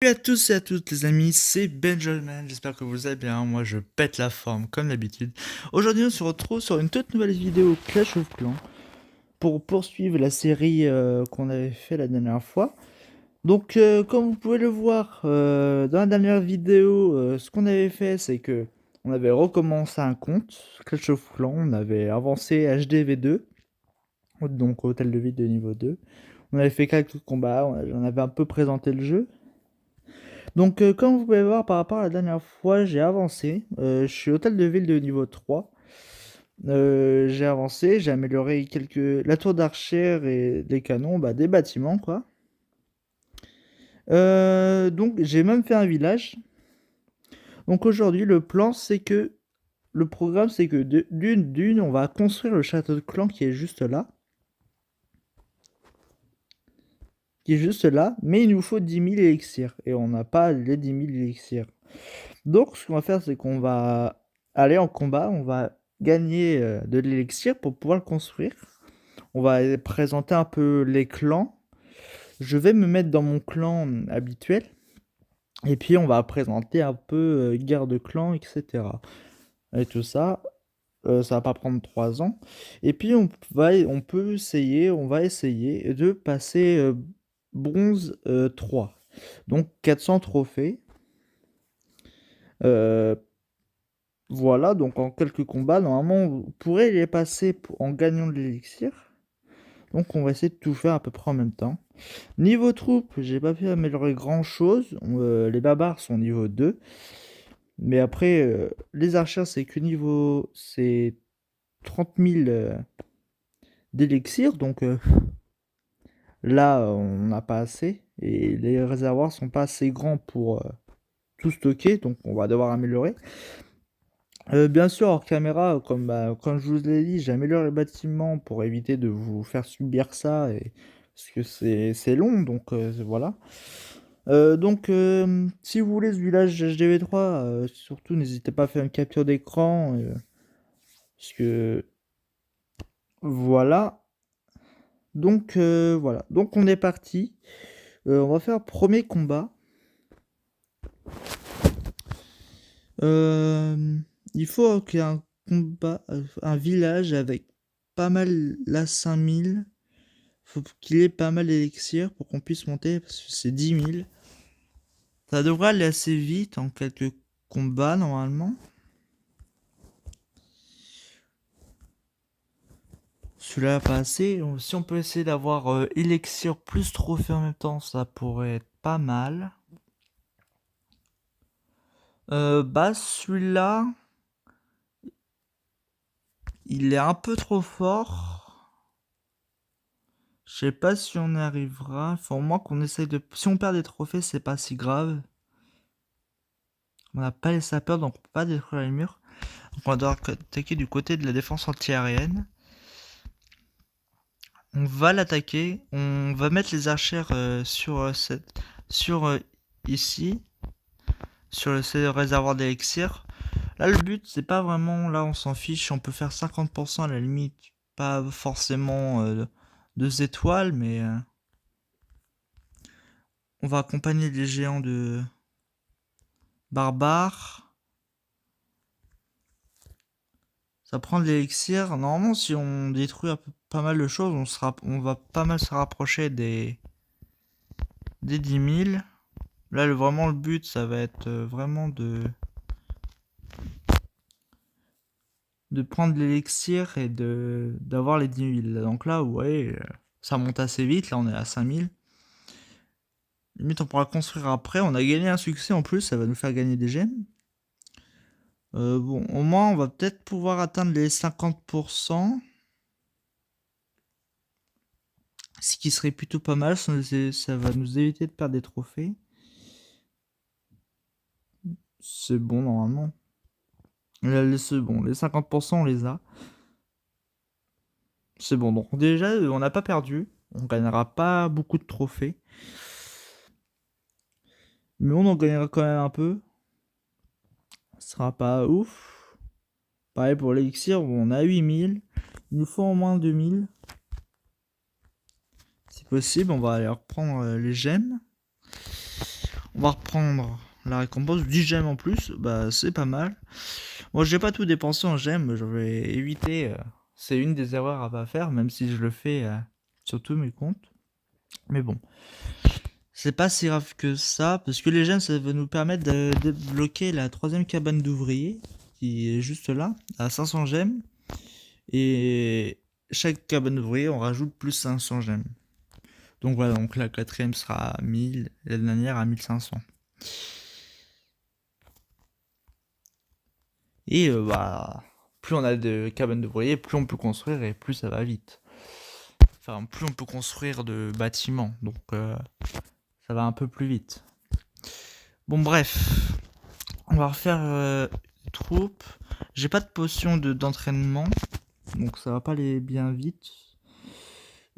Salut à tous et à toutes les amis, c'est Benjamin, j'espère que vous allez bien, moi je pète la forme comme d'habitude. Aujourd'hui on se retrouve sur une toute nouvelle vidéo Clash of Clans pour poursuivre la série qu'on avait fait la dernière fois. Donc comme vous pouvez le voir dans la dernière vidéo, ce qu'on avait fait c'est que on avait recommencé un compte Clash of Clans, on avait avancé HDV2, donc hôtel de ville de niveau 2. On avait fait quelques combats, on avait un peu présenté le jeu. Donc, comme vous pouvez voir par rapport à la dernière fois, j'ai avancé. Je suis hôtel de ville de niveau 3. J'ai avancé, j'ai amélioré la tour d'archère et les canons, bah, des bâtiments, quoi. Donc, j'ai même fait un village. Donc, aujourd'hui, le programme, c'est que d'une, on va construire le château de clan qui est juste là. Mais il nous faut 10 000 élixirs. Et on n'a pas les 10 000 élixirs. Donc, ce qu'on va faire, c'est qu'on va aller en combat, on va gagner de l'élixir pour pouvoir le construire. On va présenter un peu les clans. Je vais me mettre dans mon clan habituel. Et puis, on va présenter un peu guerre de clans, etc. Et tout ça, ça va pas prendre 3 ans. Et puis, on va essayer de passer bronze 3. Donc, 400 trophées. Euh, Voilà, donc en quelques combats, normalement, on pourrait les passer en gagnant de l'élixir. Donc on va essayer de tout faire à peu près en même temps. Niveau troupes, j'ai pas pu améliorer grand chose. Les barbares sont niveau 2. Mais après, les archers, c'est 30 000 d'élixir. Donc là, on n'a pas assez. Et les réservoirs sont pas assez grands pour tout stocker. Donc on va devoir améliorer. Bien sûr, hors caméra, comme je vous l'ai dit, j'améliore les bâtiments pour éviter de vous faire subir ça, parce que c'est long, donc voilà. Si vous voulez ce village HDV3, surtout n'hésitez pas à faire une capture d'écran, parce que voilà. Voilà. Donc on est parti. On va faire premier combat. Euh, il faut qu'il y ait un combat, un village avec pas mal la 5000. Faut qu'il ait pas mal d'élixir pour qu'on puisse monter, parce que c'est 10 000. Ça devrait aller assez vite en quelques combats normalement. Celui-là pas assez. Si on peut essayer d'avoir élixir plus trophée en même temps, ça pourrait être pas mal. Celui-là, il est un peu trop fort. Je sais pas si on y arrivera. Il faut au moins qu'on essaye de. Si on perd des trophées, c'est pas si grave. On n'a pas les sapeurs, donc on peut pas détruire les murs. Donc on va devoir attaquer du côté de la défense antiaérienne. On va l'attaquer. On va mettre les archères sur ici, sur le réservoir d'élixir. Là, le but, c'est pas vraiment. Là, on s'en fiche. On peut faire 50% à la limite. Pas forcément 2 étoiles, mais on va accompagner les géants de barbares. Ça prend de l'élixir. Normalement, si on détruit pas mal de choses, on va pas mal se rapprocher des 10 000. Là, vraiment, le but, ça va être vraiment de prendre l'élixir et d'avoir les 10 000. Donc là, ouais, ça monte assez vite. Là, on est à 5 000. Limite, on pourra construire après. On a gagné un succès en plus, ça va nous faire gagner des gemmes. Bon, au moins, on va peut-être pouvoir atteindre les 50%. Ce qui serait plutôt pas mal, ça va nous éviter de perdre des trophées. C'est bon, normalement. C'est bon, les 50%, on les a. C'est bon, donc déjà, on n'a pas perdu. On gagnera pas beaucoup de trophées. Mais on en gagnera quand même un peu. Ce sera pas ouf. Pareil pour l'élixir, on a 8000. Il nous faut au moins 2000. Si possible, on va aller reprendre les gemmes. On va reprendre la récompense, 10 gemmes en plus, bah c'est pas mal. Moi j'ai pas tout dépensé en gemmes, je vais éviter, c'est une des erreurs à pas faire, même si je le fais sur tous mes comptes. Mais bon, c'est pas si grave que ça, parce que les gemmes ça va nous permettre de débloquer la troisième cabane d'ouvrier, qui est juste là, à 500 gemmes. Et chaque cabane d'ouvrier on rajoute plus 500 gemmes. Donc voilà, donc la quatrième sera à 1000, et la dernière à 1500. Et bah, plus on a de cabanes d'ouvriers, plus on peut construire et plus ça va vite. Enfin, plus on peut construire de bâtiments, donc ça va un peu plus vite. Bon, bref, on va refaire troupes. J'ai pas de potion d'entraînement, donc ça va pas aller bien vite.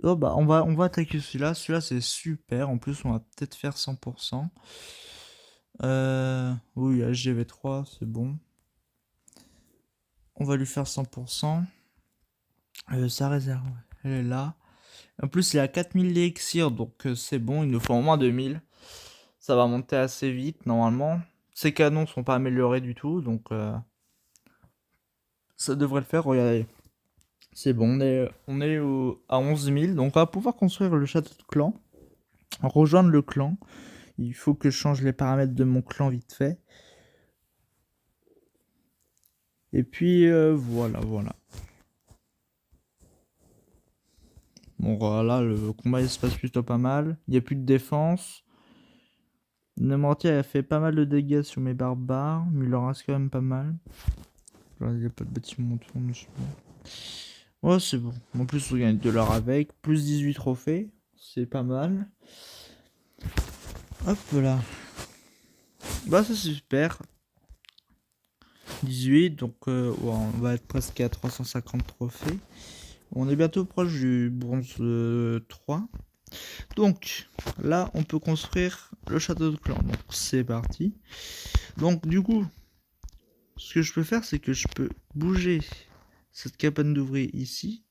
Oh bah, on va attaquer celui-là. Celui-là, c'est super. En plus, on va peut-être faire 100%. Oui, HGV3, c'est bon. On va lui faire 100%. Sa réserve, elle est là. En plus, il est à 4000 d'élixir, donc c'est bon. Il nous faut au moins 2000. Ça va monter assez vite, normalement. Ses canons sont pas améliorés du tout, donc ça devrait le faire. Regardez. C'est bon, on est à 11 000. Donc on va pouvoir construire le château de clan. Rejoindre le clan. Il faut que je change les paramètres de mon clan vite fait. Et puis voilà. Bon voilà, le combat il se passe plutôt pas mal. Il n'y a plus de défense. Nemortier a fait pas mal de dégâts sur mes barbares, mais il en reste quand même pas mal. Il n'y a pas de bâtiment autour, mais c'est bon. Ouais, c'est bon. En plus, on gagne de l'or avec. Plus 18 trophées. C'est pas mal. Hop là. Bah, ça c'est super. 18, donc ouais, on va être presque à 350 trophées. On est bientôt proche du bronze 3. Donc là, on peut construire le château de clan. Donc c'est parti. Donc du coup, ce que je peux faire, c'est que je peux bouger cette cabane d'ouvrier ici.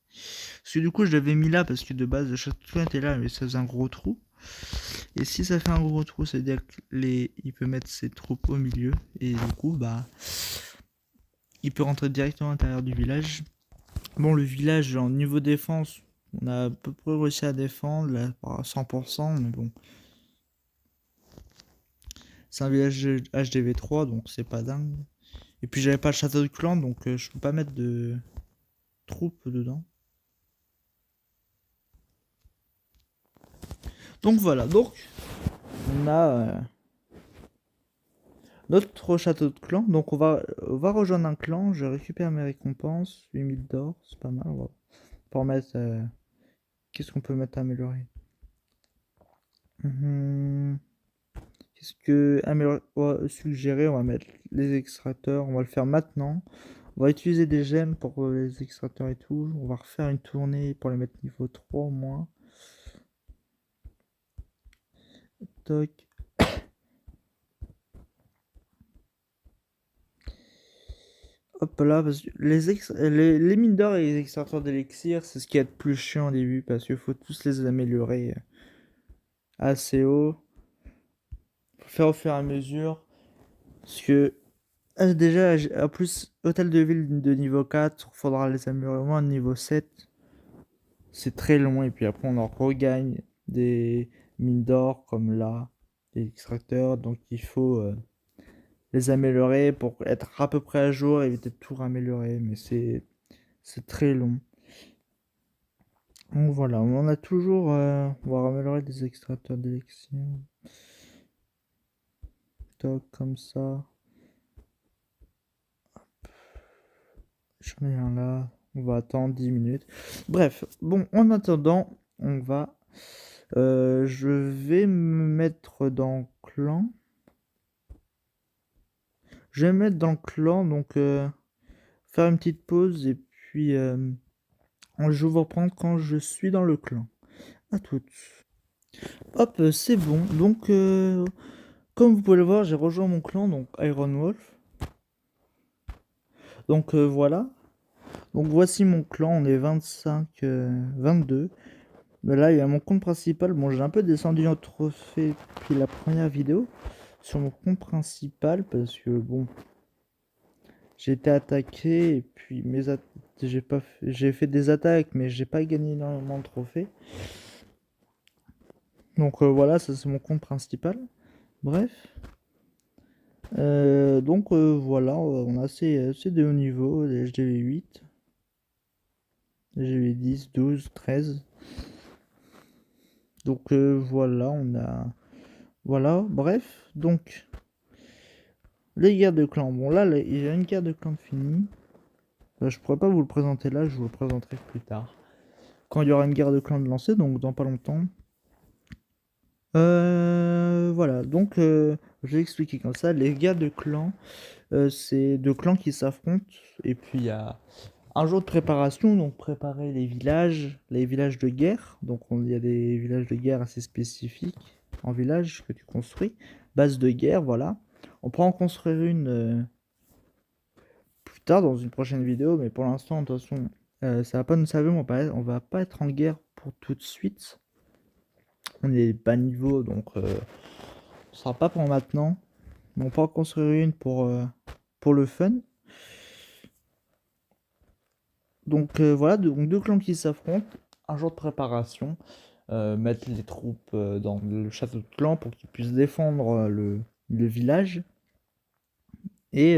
Parce que du coup, je l'avais mis là parce que de base, le château de clan était là, mais ça faisait un gros trou. Et si ça fait un gros trou, ça veut dire qu'il peut mettre ses troupes au milieu. Et du coup, bah, il peut rentrer directement à l'intérieur du village. Bon, le village, en niveau défense, on a à peu près réussi à défendre, là, à 100%, mais bon. C'est un village HDV3, donc c'est pas dingue. Et puis j'avais pas le château de clan, donc je peux pas mettre de troupes dedans. Donc voilà, donc on a notre château de clan. Donc on va rejoindre un clan, je récupère mes récompenses, 8000 d'or, c'est pas mal. On va pouvoir mettre... qu'est-ce qu'on peut mettre à améliorer? Qu'est-ce que suggérer? On va mettre les extracteurs, on va le faire maintenant. On va utiliser des gemmes pour les extracteurs et tout. On va refaire une tournée pour les mettre niveau 3 au moins. Toc. Hop là, parce que les mines d'or et les extracteurs d'élixir, c'est ce qui est le plus chiant au début, parce qu'il faut tous les améliorer assez haut. Faut faire au fur et à mesure. Parce que déjà, en plus, hôtel de ville de niveau 4, il faudra les améliorer au moins de niveau 7. C'est très long, et puis après on en regagne des mines d'or comme là, des extracteurs, donc il faut les améliorer pour être à peu près à jour, éviter de tout raméliorer, mais c'est très long. Donc voilà, on a toujours, on va améliorer des extracteurs d'élixir. Toc, comme ça. J'en ai un là. On va attendre 10 minutes. Bref, bon, en attendant, on va... je vais me mettre dans clan. Je vais me mettre dans clan, donc faire une petite pause et puis je vais vous reprendre quand je suis dans le clan. À toutes. Hop, c'est bon. Donc, comme vous pouvez le voir, j'ai rejoint mon clan, donc Iron Wolf. Donc voilà. Donc voici mon clan, on est 25, 22. Mais là, il y a mon compte principal. Bon, j'ai un peu descendu en trophée depuis la première vidéo. sur mon compte principal parce que bon, j'ai été attaqué et puis j'ai fait des attaques mais j'ai pas gagné énormément de trophées. Donc voilà, ça c'est mon compte principal. Bref. Donc voilà, on a assez de haut niveau, des HDV 8, HDV 10, 12, 13. Donc voilà, on a... Voilà, bref, donc... Les guerres de clans. Bon là, il y a une guerre de clans finie. Je pourrais pas vous le présenter là, je vous le présenterai plus tard. Quand il y aura une guerre de clans de lancer, donc dans pas longtemps. Voilà, donc je vais expliquer comme ça. Les guerres de clans, c'est deux clans qui s'affrontent. Et puis il y a un jour de préparation, donc préparer les villages de guerre. Donc il y a des villages de guerre assez spécifiques en village que tu construis. Base de guerre, voilà. On pourra en construire une plus tard dans une prochaine vidéo, mais pour l'instant, de toute façon, ça va pas nous servir, on va pas être en guerre pour tout de suite. On est bas niveau, donc ce sera pas pour maintenant. Mais on pourra construire une pour le fun. Donc voilà, donc deux clans qui s'affrontent, un jour de préparation, mettre les troupes dans le château de clan pour qu'ils puissent défendre le village. Et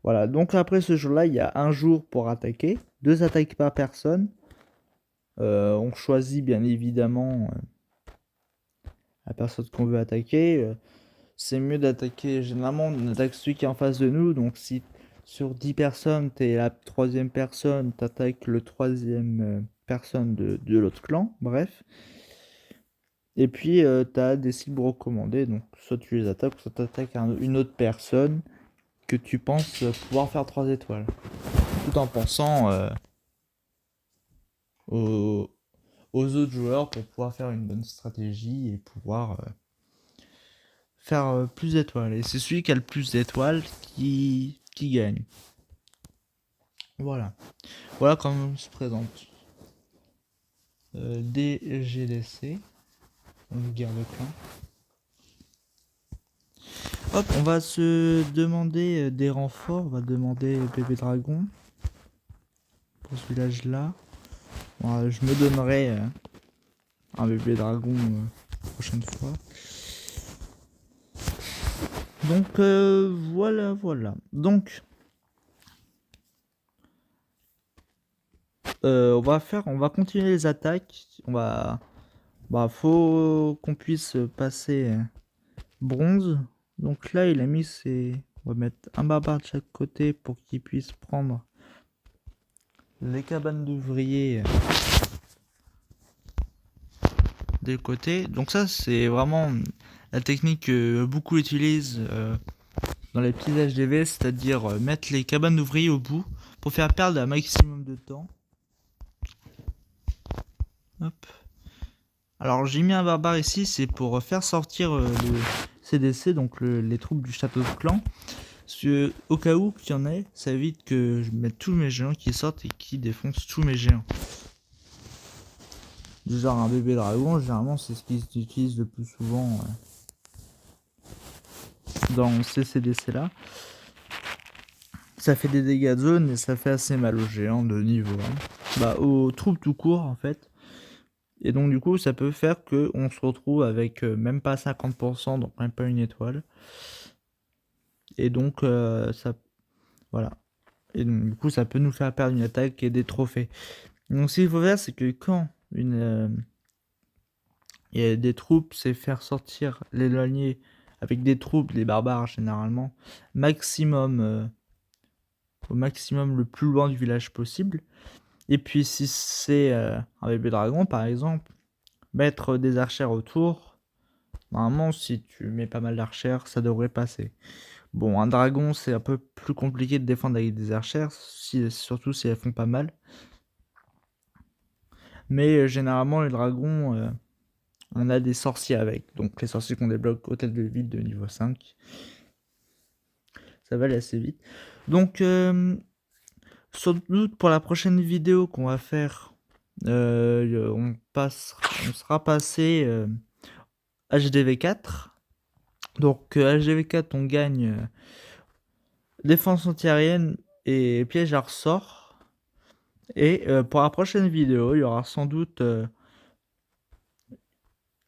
voilà, donc après ce jour-là, il y a un jour pour attaquer, 2 attaques par personne. On choisit bien évidemment la personne qu'on veut attaquer. C'est mieux d'attaquer, généralement on attaque celui qui est en face de nous, donc si sur 10 personnes, t'es la troisième personne, t'attaques le troisième personne de l'autre clan, bref. Et puis t'as des cibles recommandées, donc soit tu les attaques, soit t'attaques une autre personne que tu penses pouvoir faire 3 étoiles. Tout en pensant aux, aux autres joueurs pour pouvoir faire une bonne stratégie et pouvoir faire plus d'étoiles. Et c'est celui qui a le plus d'étoiles qui gagne. Voilà. Voilà comment on se présente. DGDC, une guerre de clans. Hop, on va se demander des renforts. On va demander bébé dragon pour ce village-là. Bon, je me donnerai un bébé dragon prochaine fois. Donc voilà. Donc on va continuer les attaques. Faut qu'on puisse passer bronze. Donc là, il a mis on va mettre un barbare de chaque côté pour qu'il puisse prendre les cabanes d'ouvriers des côtés. Donc ça, c'est vraiment la technique que beaucoup utilisent dans les petits HDV, c'est-à-dire mettre les cabanes d'ouvriers au bout pour faire perdre un maximum de temps. Hop. Alors j'ai mis un barbare ici, c'est pour faire sortir le CDC, donc les troupes du château de clan. Au cas où qu'il y en ait, ça évite que je mette tous mes géants qui sortent et qui défoncent tous mes géants. Du genre un bébé dragon, généralement c'est ce qu'ils utilisent le plus souvent dans ces CDC là. Ça fait des dégâts de zone et ça fait assez mal aux géants de niveau. Aux troupes tout court en fait. Et donc du coup ça peut faire que on se retrouve avec même pas 50%, donc même pas une étoile. Et donc ça... Voilà. Et donc du coup ça peut nous faire perdre une attaque et des trophées. Donc ce qu'il faut faire c'est que quand il y a des troupes, c'est faire sortir l'éloigné avec des troupes, des barbares généralement, maximum au maximum le plus loin du village possible. Et puis si c'est un bébé dragon par exemple, mettre des archères autour. Normalement si tu mets pas mal d'archères, ça devrait passer. Bon, un dragon c'est un peu plus compliqué de défendre avec des archères, surtout si elles font pas mal. Mais généralement les dragons, on a des sorciers avec. Donc les sorciers qu'on débloque hôtel de ville de niveau 5. Ça va aller assez vite. Donc sans doute pour la prochaine vidéo qu'on va faire, on sera passé HDV4. Donc HGV4 on gagne défense antiaérienne et piège à ressort. Et pour la prochaine vidéo, il y aura sans doute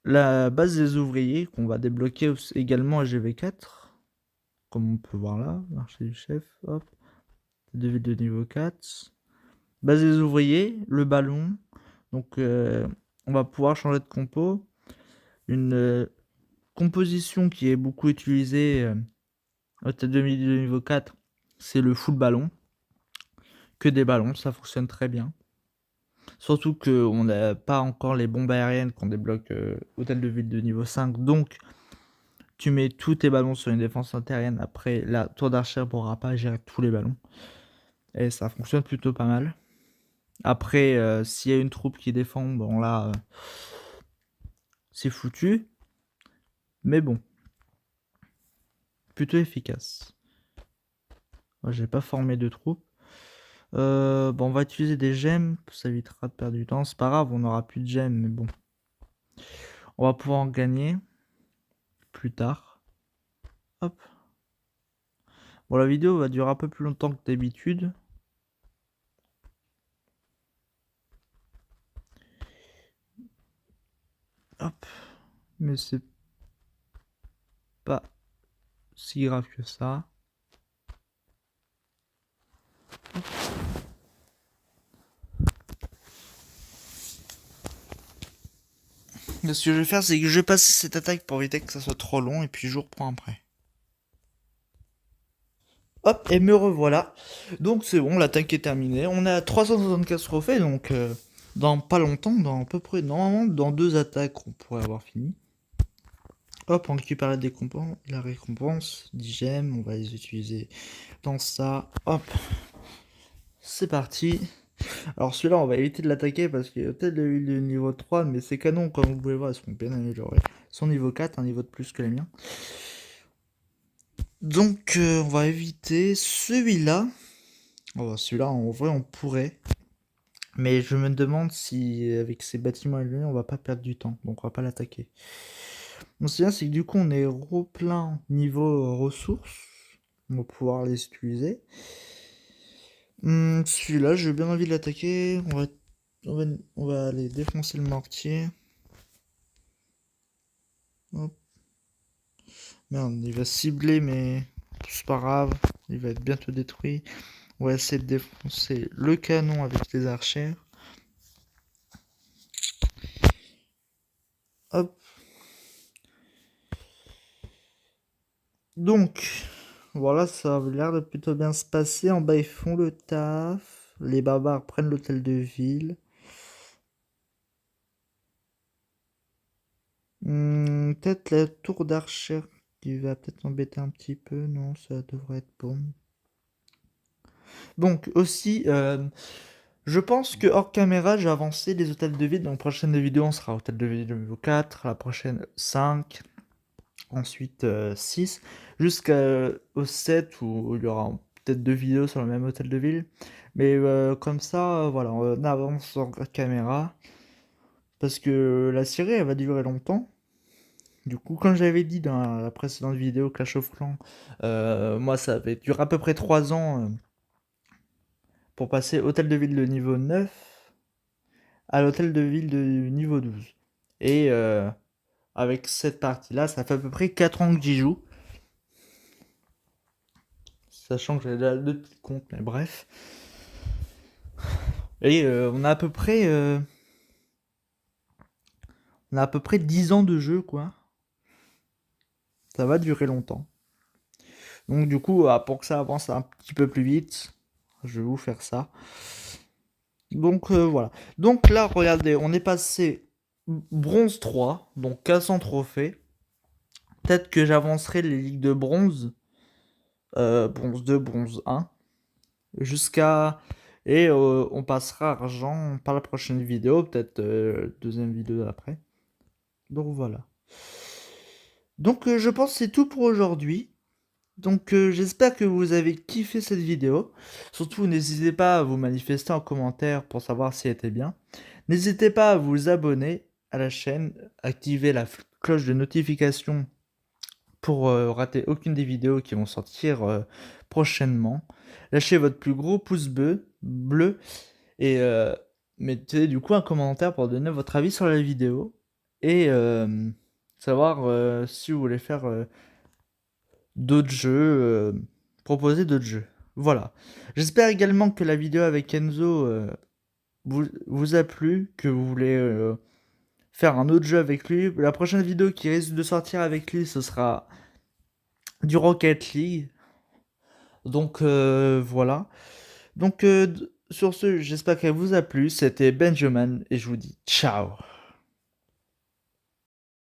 la base des ouvriers qu'on va débloquer également à GV4. Comme on peut voir là, marché du chef, hop, de ville de niveau 4. Base des ouvriers, le ballon. Donc on va pouvoir changer de compo. Une composition qui est beaucoup utilisée au tête de niveau 4, c'est le full ballon. Que des ballons, ça fonctionne très bien. Surtout qu'on n'a pas encore les bombes aériennes qu'on débloque hôtel de ville de niveau 5. Donc, tu mets tous tes ballons sur une défense aérienne. Après, la tour d'archer ne pourra pas gérer tous les ballons. Et ça fonctionne plutôt pas mal. Après, s'il y a une troupe qui défend, bon là, c'est foutu. Mais bon, plutôt efficace. Moi, j'ai pas formé de troupe. Bon, on va utiliser des gemmes, ça évitera de perdre du temps. C'est pas grave, on n'aura plus de gemmes, mais bon. On va pouvoir en gagner plus tard. Hop. Bon, la vidéo va durer un peu plus longtemps que d'habitude. Hop. Mais c'est pas si grave que ça. Hop. Ce que je vais faire, c'est que je vais passer cette attaque pour éviter que ça soit trop long et puis je reprends après. Hop, et me revoilà. Donc c'est bon, l'attaque est terminée. On est à 375 trophées, donc dans pas longtemps, dans à peu près, normalement, dans 2 attaques, on pourrait avoir fini. Hop, on récupère la récompense, 10 gemmes, on va les utiliser dans ça. Hop, c'est parti. Alors celui-là, on va éviter de l'attaquer parce qu'il y a peut-être le niveau 3, mais ces canons, comme vous pouvez voir, ils sont bien améliorés. Ils sont niveau 4, un niveau de plus que les miens. Donc on va éviter celui-là. Oh, celui-là, en vrai, on pourrait. Mais je me demande si avec ces bâtiments élevés, on va pas perdre du temps. Donc on va pas l'attaquer. Bon, c'est bien, c'est que du coup, on est replein niveau ressources. On va pouvoir les utiliser. Celui-là, j'ai bien envie de l'attaquer. On va aller défoncer le mortier. Hop. Merde, il va cibler, mais c'est pas grave. Il va être bientôt détruit. On va essayer de défoncer le canon avec les archères. Hop. Donc, voilà, ça a l'air de plutôt bien se passer. En bas, ils font le taf. Les barbares prennent l'hôtel de ville. Peut-être la tour d'archère qui va peut-être embêter un petit peu. Non, ça devrait être bon. Donc, aussi, je pense que hors caméra, j'ai avancé les hôtels de ville. Dans la prochaine vidéo, on sera hôtel de ville niveau 4, la prochaine 5, ensuite 6, jusqu'au 7 où il y aura peut-être 2 vidéos sur le même hôtel de ville. Mais comme ça, voilà, on avance hors caméra. Parce que la série, elle va durer longtemps. Du coup, comme j'avais dit dans la précédente vidéo Clash of Clans, moi, ça avait duré à peu près 3 ans pour passer hôtel de ville de niveau 9 à l'hôtel de ville de niveau 12. Et avec cette partie-là, ça fait à peu près 4 ans que j'y joue. Sachant que j'ai déjà 2 petits comptes, mais bref. Et on a à peu près 10 ans de jeu, quoi. Ça va durer longtemps. Donc du coup, pour que ça avance un petit peu plus vite, je vais vous faire ça. Donc voilà. Donc là, regardez, on est passé bronze 3, donc 400 trophées. Peut-être que j'avancerai les ligues de bronze, bronze 2, bronze 1, jusqu'à... Et on passera argent par la prochaine vidéo, peut-être deuxième vidéo après. Donc voilà. Donc je pense que c'est tout pour aujourd'hui. Donc j'espère que vous avez kiffé cette vidéo. Surtout n'hésitez pas à vous manifester en commentaire pour savoir si elle était bien. N'hésitez pas à vous abonner à la chaîne, activer la cloche de notification pour rater aucune des vidéos qui vont sortir prochainement. Lâchez votre plus gros pouce bleu et mettez du coup un commentaire pour donner votre avis sur la vidéo et savoir si vous voulez faire d'autres jeux, proposer d'autres jeux. Voilà. J'espère également que la vidéo avec Enzo vous a plu, que vous voulez faire un autre jeu avec lui. La prochaine vidéo qui risque de sortir avec lui, ce sera du Rocket League. Donc voilà. Donc sur ce, j'espère qu'elle vous a plu. C'était Benjamin et je vous dis ciao.